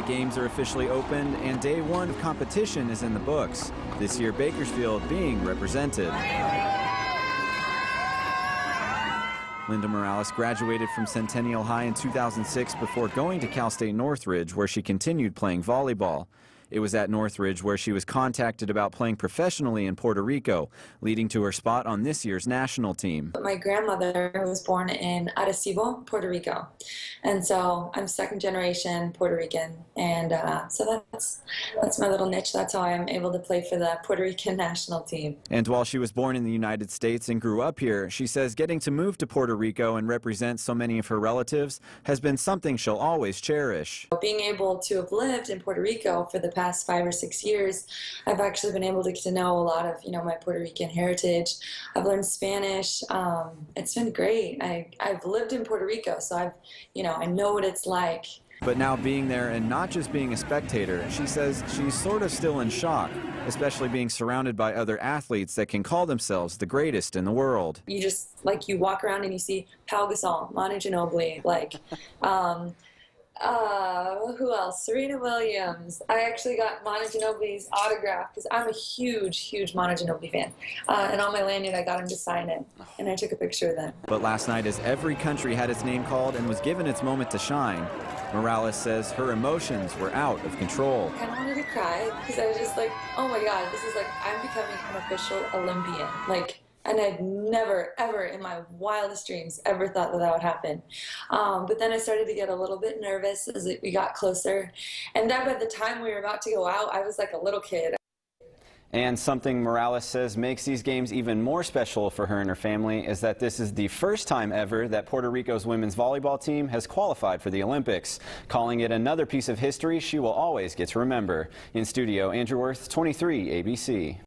the games are officially opened and day one of competition is in the books. This year, Bakersfield being represented. Lynda Morales graduated from Centennial High in 2006 before going to Cal State Northridge, where she continued playing volleyball. It was at Northridge where she was contacted about playing professionally in Puerto Rico, leading to her spot on this year's national team. My grandmother was born in Arecibo, Puerto Rico, and so I'm second generation Puerto Rican, and so that's my little niche. That's how I'm able to play for the Puerto Rican national team. And while she was born in the United States and grew up here, she says getting to move to Puerto Rico and represent so many of her relatives has been something she'll always cherish. Being able to have lived in Puerto Rico for the past 5 or 6 years, I've actually been able to get to know a lot of, my Puerto Rican heritage. I've learned Spanish. It's been great. I've lived in Puerto Rico, so I know what it's like. But now being there and not just being a spectator, she says she's sort of still in shock, especially being surrounded by other athletes that can call themselves the greatest in the world. You just, you walk around and you see Pau Gasol, Manu Ginobili, who else? Serena Williams. I actually got Manu Ginobili's autograph because I'm a huge Manu Ginobili fan. And on my lanyard, I got him to sign it, and I took a picture of them. But last night, as every country had its name called and was given its moment to shine, Morales says her emotions were out of control. I kind of wanted to cry because I was just like, oh my God, this is I'm becoming an official Olympian. And I'd never, ever in my wildest dreams ever thought that would happen. But then I started to get a little bit nervous as we got closer. And then by the time we were about to go out, I was like a little kid. And something Morales says makes these games even more special for her and her family is that this is the first time ever that Puerto Rico's women's volleyball team has qualified for the Olympics, calling it another piece of history she will always get to remember. In studio, Andrew Worth, 23 ABC.